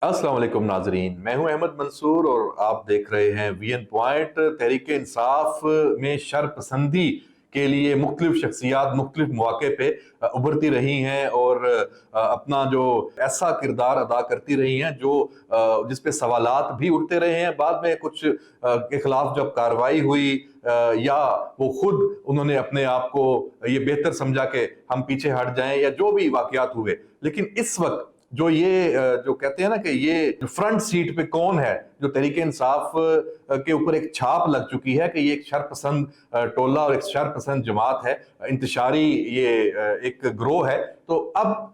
अस्सलाम वालेकुम नाजरीन, मैं हूं अहमद मंसूर और आप देख रहे हैं वीएन पॉइंट। तहरीक इंसाफ में शरपसंदी के लिए मुख्तलिफ शख्सियात मुख्तलिफ मौके पे उभरती रही हैं और अपना जो ऐसा किरदार अदा करती रही हैं जो जिस पे सवालात भी उठते रहे हैं। बाद में कुछ के खिलाफ जब कार्रवाई हुई या वो खुद उन्होंने अपने आप को ये बेहतर समझा कि हम पीछे हट जाएं या जो भी वाकयात हुए, लेकिन इस वक्त जो ये जो कहते हैं ना कि ये जो फ्रंट सीट पे कौन है, जो तहरीके इंसाफ के ऊपर एक छाप लग चुकी है कि ये एक शरपसंद टोला और एक शरपसंद जमात है, इंतशारी ये एक ग्रोह है। तो अब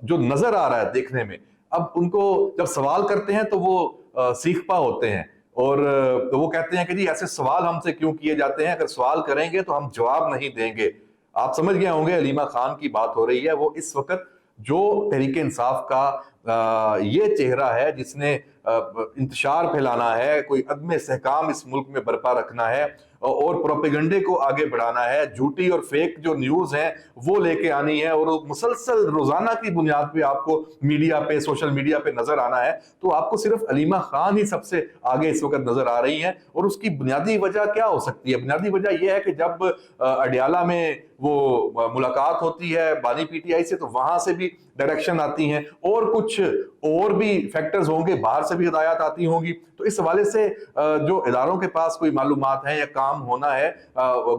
जो नजर आ रहा है देखने में, अब उनको जब सवाल करते हैं तो वो सीखपा होते हैं और तो वो कहते हैं कि जी ऐसे सवाल हमसे क्यों किए जाते हैं, अगर सवाल करेंगे तो हम जवाब नहीं देंगे। आप समझ गए होंगे हलीमा खान की बात हो रही है। वो इस वक्त जो तहरीके इंसाफ का ये चेहरा है जिसने इंतशार फैलाना है, कोई अदम इस्तेहकाम इस मुल्क में बरपा रखना है और प्रोपेगंडे को आगे बढ़ाना है, झूठी और फेक जो न्यूज है वो लेके आनी है और मुसलसल रोजाना की बुनियाद पे आपको मीडिया पे सोशल मीडिया पे नजर आना है। तो आपको सिर्फ हलीमा खान ही सबसे आगे इस वक्त नजर आ रही हैं और उसकी बुनियादी वजह क्या हो सकती है? बुनियादी वजह यह है कि जब अडियाला में वो मुलाकात होती है बानी पीटीआई से, तो वहां से भी डायरेक्शन आती हैं और कुछ और भी फैक्टर्स होंगे, बाहर से भी हिदायत आती होंगी। तो इस हवाले से जो इदारों के पास कोई मालूमात है या काम होना है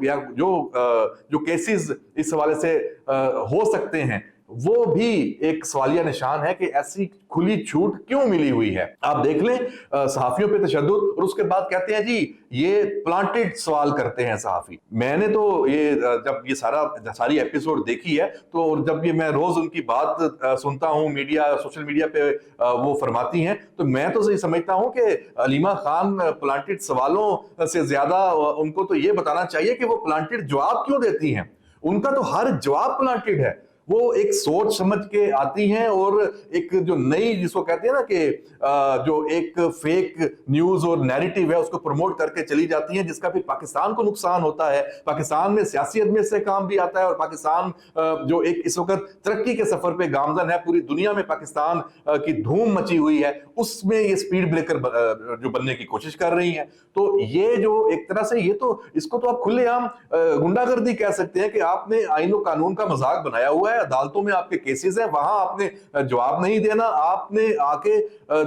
या जो केसेस इस हवाले से हो सकते हैं, वो भी एक सवालिया निशान है कि ऐसी खुली छूट क्यों मिली हुई है। आप देख लें सहाफियों पे तशद्दुद और उसके बाद कहते हैं जी ये प्लांटेड सवाल करते हैं सहाफी। मैंने तो ये जब ये सारी एपिसोड देखी है तो जब ये मैं रोज उनकी बात सुनता हूँ मीडिया सोशल मीडिया पे वो फरमाती हैं, तो मैं तो सही समझता हूँ कि हलीमा खान प्लांटेड सवालों से ज्यादा उनको तो ये बताना चाहिए कि वो प्लांटेड जवाब क्यों देती हैं। उनका तो हर जवाब प्लांटेड है। वो एक सोच समझ के आती हैं और एक जो नई जिसको कहते हैं ना कि जो एक फेक न्यूज और नैरेटिव है उसको प्रमोट करके चली जाती हैं, जिसका फिर पाकिस्तान को नुकसान होता है। पाकिस्तान में सियासी अदम से काम भी आता है और पाकिस्तान जो एक इस वक्त तरक्की के सफर पे गामजन है, पूरी दुनिया में पाकिस्तान की धूम मची हुई है, उसमें ये स्पीड ब्रेकर जो बनने की कोशिश कर रही है। तो ये जो एक तरह से ये तो इसको तो आप खुलेआम गुंडागर्दी कह सकते हैं कि आपने आईन और कानून का मजाक बनाया हुआ है। अदालतों में आपके केसेस हैं, वहां आपने जवाब नहीं देना, आपने आके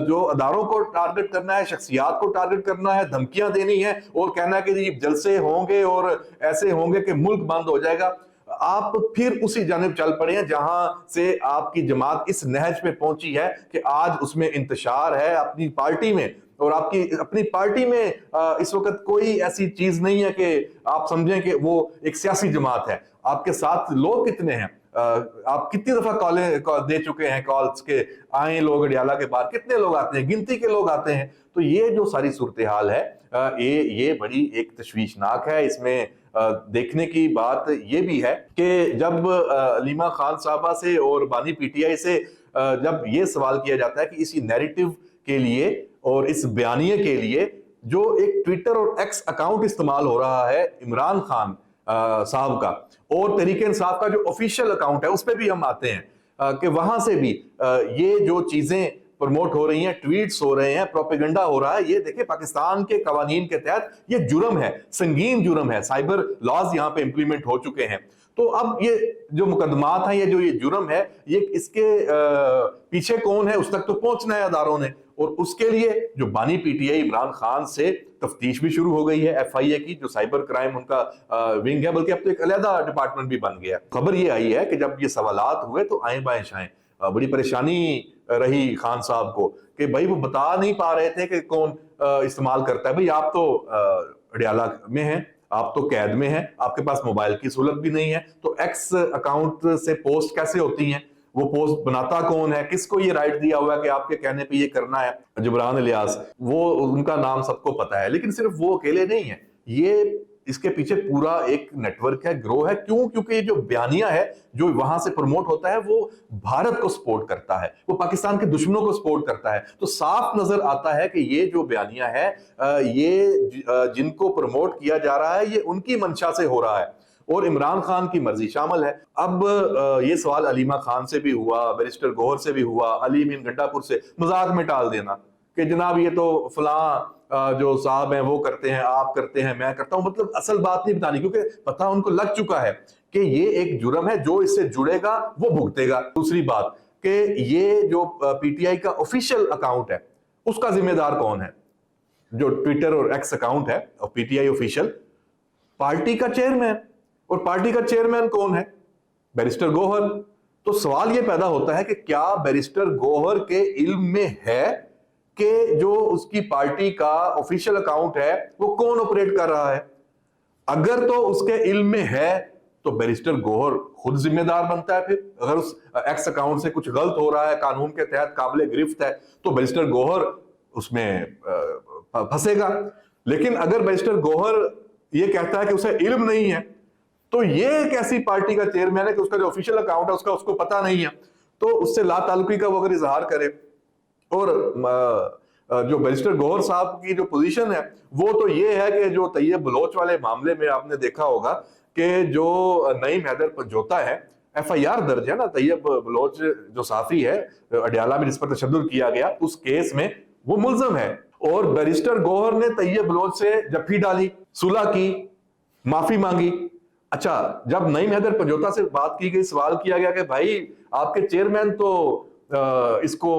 जो अदारों को टारगेट करना है, शख्सियात को टारगेट करना है, धमकियां देनी है और कहना है कि जी जलसे होंगे और ऐसे होंगे कि मुल्क बंद हो जाएगा। आप फिर उसी जानिब चल पड़े हैं जहां से आपकी जमात इस नहज पे पहुंची है कि आज उसमें इंतशार है अपनी पार्टी में, और आपकी अपनी पार्टी में इस वक्त कोई ऐसी चीज नहीं है कि आप समझें कि वो एक सियासी जमात है। आपके साथ लोग कितने हैं? आप कितनी दफा कॉलें दे चुके हैं कॉल्स के आए लोग अडियाला के बाहर, कितने लोग आते हैं? गिनती के लोग आते हैं। तो ये जो सारी सूरत हाल है ये बड़ी एक तशवीशनाक है। इसमें देखने की बात ये भी है कि जब हलीमा खान साहबा से और बानी पीटीआई से जब ये सवाल किया जाता है कि इसी नैरेटिव के लिए और इस बयानिए के लिए जो एक ट्विटर और एक्स अकाउंट इस्तेमाल हो रहा है इमरान खान साहब का, और तहरीके इंसाफ का जो ऑफिशियल अकाउंट है उस पर भी हम आते हैं कि वहां से भी ये जो चीजें प्रमोट हो रही हैं, ट्वीट्स हो रहे हैं, प्रोपेगेंडा हो रहा है। ये देखिए पाकिस्तान के कवानीन के तहत ये जुर्म है, संगीन जुर्म है, साइबर लॉज यहाँ पे इंप्लीमेंट हो चुके हैं। तो अब ये जो मुकदमात हैं, ये जो ये जुर्म है, ये इसके पीछे कौन है उस तक तो पहुंचना है अदारों ने, और उसके लिए जो बानी पीटीआई इमरान खान से तफ्तीश भी शुरू हो गई है एफआईए की, जो साइबर क्राइम उनका विंग है, बल्कि अब तो एक अलहदा डिपार्टमेंट भी बन गया। खबर ये आई है कि जब ये सवालात हुए तो आए बाएं शाएं बड़ी परेशानी रही खान साहब को कि भाई वो बता नहीं पा रहे थे कि कौन इस्तेमाल करता है। भाई आप तो अडियाला में हैं, आप तो कैद में हैं, आपके पास मोबाइल की सहूलत भी नहीं है, तो एक्स अकाउंट से पोस्ट कैसे होती हैं? वो पोस्ट बनाता कौन है? किसको ये राइट दिया हुआ है कि आपके कहने पे ये करना है? जबरान इलियास, वो उनका नाम सबको पता है, लेकिन सिर्फ वो अकेले नहीं है, ये इसके पीछे पूरा एक नेटवर्क है, ग्रो है। क्यों? क्योंकि ये जो बयानिया है जो वहां से प्रमोट होता है वो भारत को सपोर्ट करता है, वो पाकिस्तान के दुश्मनों को सपोर्ट करता है। तो साफ नजर आता है कि ये जो बयानिया है ये जिनको प्रमोट किया जा रहा है ये उनकी मंशा से हो रहा है। اور عمران خان کی مرضی شامل ہے۔ اب یہ سوال علیمہ خان سے بھی ہوا، بیرسٹر گوہر سے بھی ہوا، علی امین گنڈا پور سے، مذاق میں ٹال دینا کہ جناب یہ تو فلاں جو صاحب ہیں وہ کرتے ہیں، آپ کرتے ہیں، میں کرتا ہوں، مطلب اصل بات نہیں بتانی، کیونکہ پتہ ان کو لگ چکا ہے کہ یہ ایک جرم ہے، جو اس سے جڑے گا وہ بھگتے گا۔ دوسری بات کہ یہ جو پی ٹی آئی کا آفیشیل اکاؤنٹ ہے اس کا ذمہ دار کون ہے؟ جو ٹویٹر اور ایکس اکاؤنٹ ہے P T I official, party کا چیئرمین، اور پارٹی کا چیئرمین کون ہے؟ بیرسٹر گوہر۔ تو سوال یہ پیدا ہوتا ہے کہ کیا بیرسٹر گوہر کے علم میں ہے کہ جو اس کی پارٹی کا آفیشیل اکاؤنٹ ہے وہ کون آپریٹ کر رہا ہے؟ اگر تو اس کے علم میں ہے تو بیرسٹر گوہر خود ذمہ دار بنتا ہے۔ پھر اگر اس ایکس اکاؤنٹ سے کچھ غلط ہو رہا ہے، قانون کے تحت قابل گرفت ہے، تو بیرسٹر گوہر اس میں پھنسے گا۔ لیکن اگر بیرسٹر گوہر یہ کہتا ہے کہ اسے علم نہیں ہے، تو یہ ایک ایسی پارٹی کا چیئرمین ہے کہ اس کا جو آفیشیل اکاؤنٹ ہے اس کو پتہ نہیں ہے، تو اس سے لا تعلقی کا وہ اگر اظہار کرے۔ اور جو بیرسٹر گوہر صاحب کی جو پوزیشن ہے وہ تو یہ ہے کہ جو طیب بلوچ والے معاملے میں آپ نے دیکھا ہوگا کہ جو نعیم حیدر پنجوتا ہے، ایف آئی آر درج ہے نا، طیب بلوچ جو صحافی ہے اڈیالہ میں جس پر تشدد کیا گیا، اس کیس میں وہ ملزم ہے، اور بیرسٹر گوہر نے طیب بلوچ سے جفی ڈالی، صلح کی، معافی مانگی۔ اچھا، جب نعیم حیدر پنجوتا سے بات کی گئی، سوال کیا گیا کہ بھائی آپ کے چیئرمین تو اس کو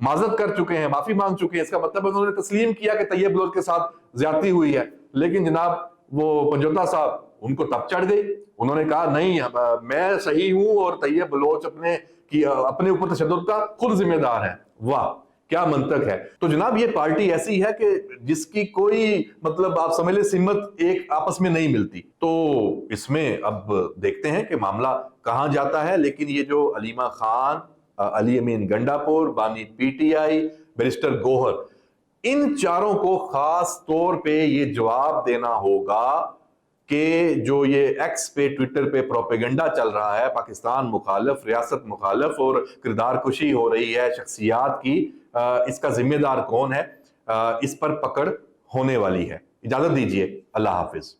معذرت کر چکے ہیں، معافی مانگ چکے ہیں، اس کا مطلب انہوں نے تسلیم کیا کہ طیب بلوچ کے ساتھ زیادتی ہوئی ہے، لیکن جناب وہ پنجوتا صاحب ان کو تب چڑھ گئی، انہوں نے کہا نہیں میں صحیح ہوں اور طیب بلوچ اپنے اوپر تشدد کا خود ذمہ دار ہے۔ واہ کیا منطق ہے! تو جناب یہ پارٹی ایسی ہے کہ جس کی کوئی مطلب آپ سمجھ لیں سمت ایک آپس میں نہیں ملتی۔ تو اس میں اب دیکھتے ہیں کہ معاملہ کہاں جاتا ہے، لیکن یہ جو علیمہ خان، علی امین گنڈا پور، بانی پی ٹی آئی، بیرسٹر گوہر، ان چاروں کو خاص طور پہ یہ جواب دینا ہوگا کہ جو یہ ایکس پہ، ٹویٹر پہ پروپیگنڈا چل رہا ہے، پاکستان مخالف، ریاست مخالف اور کردار کشی ہو رہی ہے شخصیات کی، اس کا ذمہ دار کون ہے؟ اس پر پکڑ ہونے والی ہے۔ اجازت دیجیے، اللہ حافظ۔